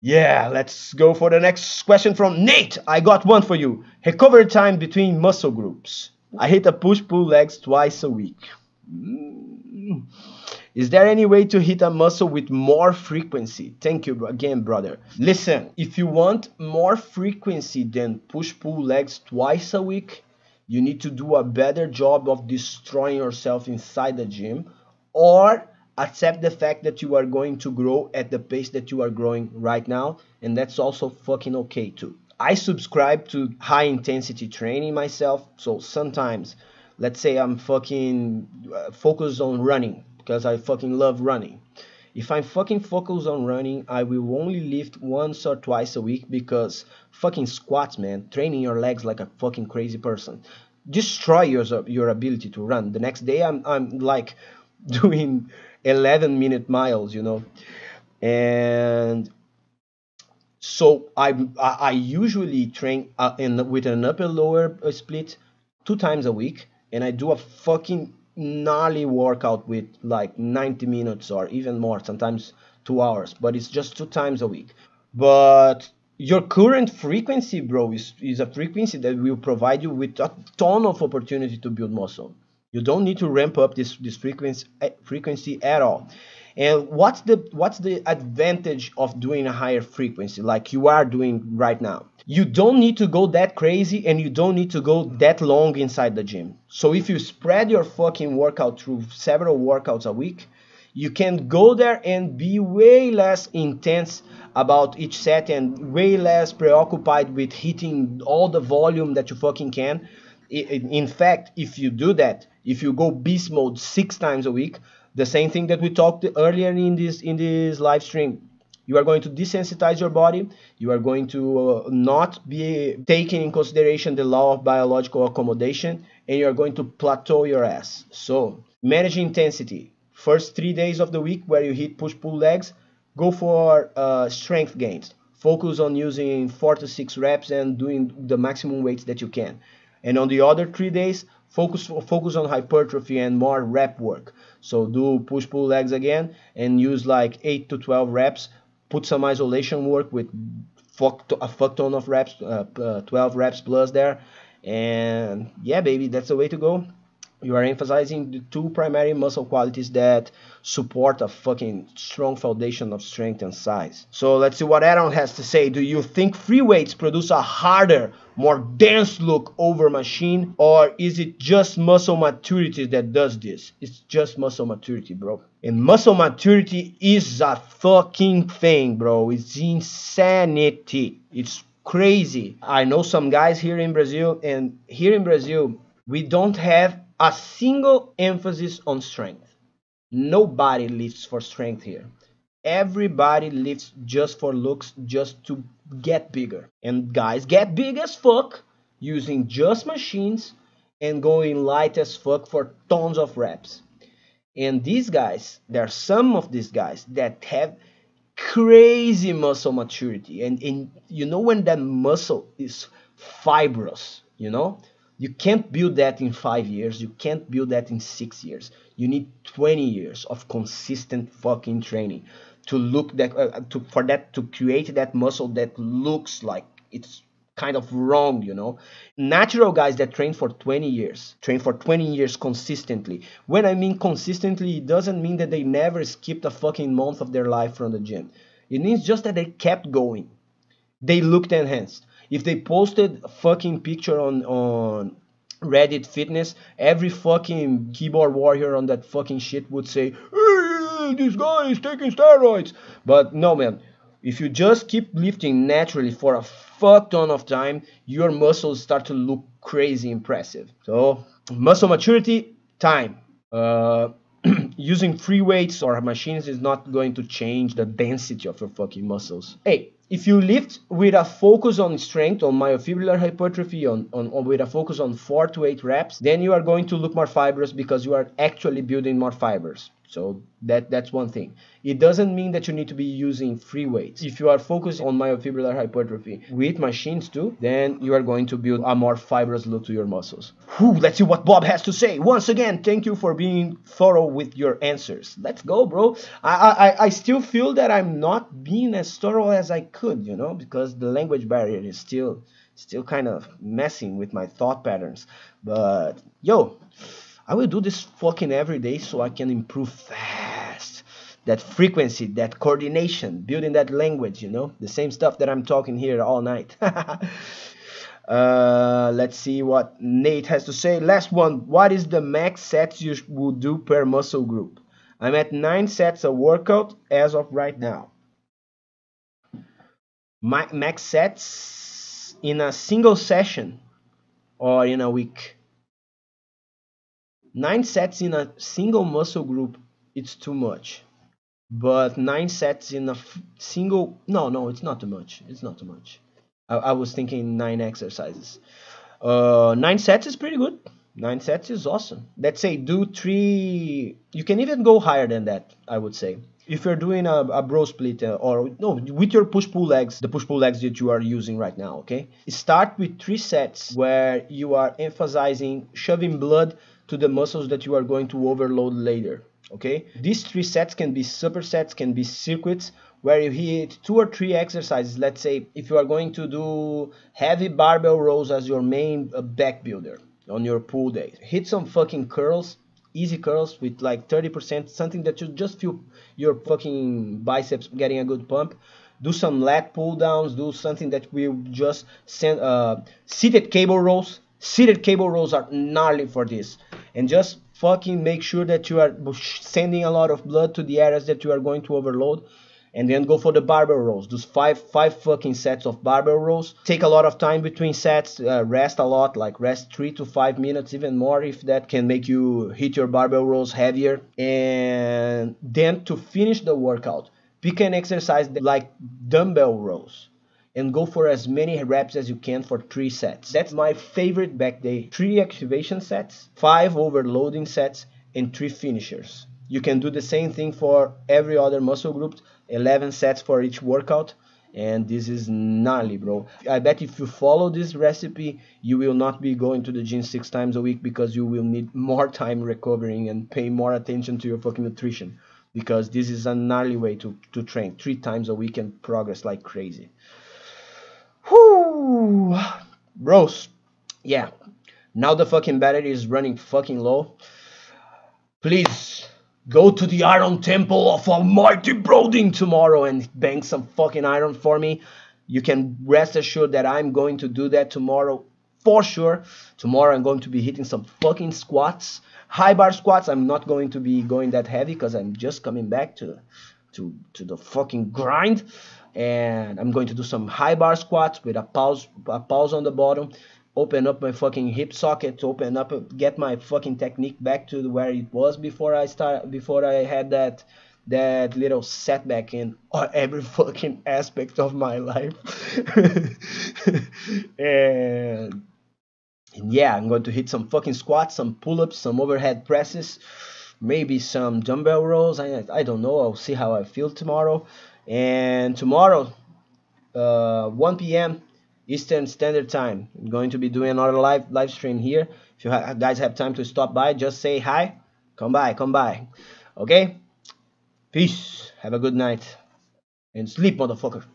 Yeah, let's go for the next question from Nate. I got one for you. Recovery time between muscle groups. I hit a push-pull legs twice a week. Mm. Is there any way to hit a muscle with more frequency? Thank you again, brother. Listen, if you want more frequency than push-pull legs twice a week, you need to do a better job of destroying yourself inside the gym, or accept the fact that you are going to grow at the pace that you are growing right now, and that's also fucking okay too. I subscribe to high intensity training myself, so sometimes, let's say I'm fucking focused on running because I fucking love running. If I'm fucking focused on running, I will only lift once or twice a week because fucking squats, man, training your legs like a fucking crazy person, destroy your ability to run. The next day I'm like doing 11-minute miles, you know. And so I usually train with an upper lower split 2 times a week, and I do a fucking gnarly workout with like 90 minutes or even more, sometimes 2 hours, but it's just 2 times a week. But your current frequency, bro, is a frequency that will provide you with a ton of opportunity to build muscle. You don't need to ramp up this frequency at all. And what's the advantage of doing a higher frequency like you are doing right now? You don't need to go that crazy and you don't need to go that long inside the gym. So if you spread your fucking workout through several workouts a week, you can go there and be way less intense about each set and way less preoccupied with hitting all the volume that you fucking can. In fact, if you do that, if you go beast mode 6 times a week, the same thing that we talked earlier in this live stream, you are going to desensitize your body. You are going to not be taking in consideration the law of biological accommodation, and you are going to plateau your ass. So manage intensity. First 3 days of the week where you hit push-pull legs, go for strength gains. Focus on using 4 to 6 reps and doing the maximum weights that you can. And on the other 3 days, focus on hypertrophy and more rep work. So do push-pull legs again and use like 8 to 12 reps. Put some isolation work with a fuck ton of reps, 12 reps plus there. And yeah, baby, that's the way to go. You are emphasizing the two primary muscle qualities that support a fucking strong foundation of strength and size. So let's see what Aaron has to say. Do you think free weights produce a harder, more dense look over machine, or is it just muscle maturity that does this? It's just muscle maturity, bro. And muscle maturity is a fucking thing, bro. It's insanity. It's crazy. I know some guys here in Brazil, and here in Brazil, we don't have a single emphasis on strength. Nobody lifts for strength here. Everybody lifts just for looks, just to get bigger. And guys get big as fuck using just machines and going light as fuck for tons of reps. And these guys, there are some of these guys that have crazy muscle maturity. And you know when that muscle is fibrous, you know? You can't build that in 5 years. You can't build that in 6 years. You need 20 years of consistent fucking training to look that to create that muscle that looks like it's kind of wrong, you know. Natural guys that train for 20 years consistently. When I mean consistently, it doesn't mean that they never skipped a fucking month of their life from the gym. It means just that they kept going. They looked enhanced. If they posted a fucking picture on Reddit Fitness, every fucking keyboard warrior on that fucking shit would say, hey, this guy is taking steroids. But no, man. If you just keep lifting naturally for a fuck ton of time, your muscles start to look crazy impressive. So, muscle maturity, time. Using free weights or machines is not going to change the density of your fucking muscles. Hey, if you lift with a focus on strength, on myofibular hypertrophy, with a focus on 4 to 8 reps, then you are going to look more fibrous because you are actually building more fibers. So that's one thing. It doesn't mean that you need to be using free weights. If you are focused on myofibrillar hypertrophy with machines too, then you are going to build a more fibrous look to your muscles. Whew, let's see what Bob has to say. Once again, thank you for being thorough with your answers. Let's go, bro. I still feel that I'm not being as thorough as I could, you know, because the language barrier is still kind of messing with my thought patterns. But yo, I will do this fucking every day so I can improve fast. That frequency, that coordination, building that language, you know, the same stuff that I'm talking here all night. Let's see what Nate has to say. Last one. What is the max sets you will do per muscle group? I'm at 9 sets a workout as of right now. My max sets in a single session or in a week. 9 sets in a single muscle group, it's too much. But 9 sets in a single, no, it's not too much. It's not too much. I was thinking 9 exercises. 9 sets is pretty good. 9 sets is awesome. Let's say do 3. You can even go higher than that, I would say. If you're doing a bro split or no, with your push-pull legs, the push-pull legs that you are using right now, okay? Start with 3 sets where you are emphasizing shoving blood to the muscles that you are going to overload later, okay? These 3 sets can be supersets, can be circuits, where you hit 2 or 3 exercises. Let's say if you are going to do heavy barbell rows as your main back builder on your pull day, hit some fucking curls, easy curls with like 30%, something that you just feel your fucking biceps getting a good pump. Do some lat pull downs, do something that will just send seated cable rows. Seated cable rows are gnarly for this, and just fucking make sure that you are sending a lot of blood to the areas that you are going to overload. And then go for the barbell rows. Those five fucking sets of barbell rows. Take a lot of time between sets. Rest a lot, like rest 3 to 5 minutes, even more, if that can make you hit your barbell rows heavier. And then to finish the workout, pick an exercise like dumbbell rows and go for as many reps as you can for 3 sets. That's my favorite back day. 3 activation sets, 5 overloading sets, and 3 finishers. You can do the same thing for every other muscle group. 11 sets for each workout, and this is gnarly, bro. I bet if you follow this recipe, you will not be going to the gym 6 times a week, because you will need more time recovering and pay more attention to your fucking nutrition, because this is a gnarly way to train 3 times a week and progress like crazy. Whoo, bros. Yeah, now the fucking battery is running fucking low. Please go to the Iron Temple of Almighty Broding tomorrow and bang some fucking iron for me. You can rest assured that I'm going to do that tomorrow for sure. Tomorrow I'm going to be hitting some fucking squats. High bar squats, I'm not going to be going that heavy because I'm just coming back to the fucking grind. And I'm going to do some high bar squats with a pause on the bottom. Open up my fucking hip socket, open up, get my fucking technique back to where it was before I had that little setback in every fucking aspect of my life. and yeah, I'm going to hit some fucking squats, some pull-ups, some overhead presses, maybe some dumbbell rows. I don't know. I'll see how I feel tomorrow. And tomorrow, 1 p.m. Eastern Standard Time, I'm going to be doing another live stream here. If you guys have time to stop by, just say hi. Come by. Okay? Peace. Have a good night. And sleep, motherfucker.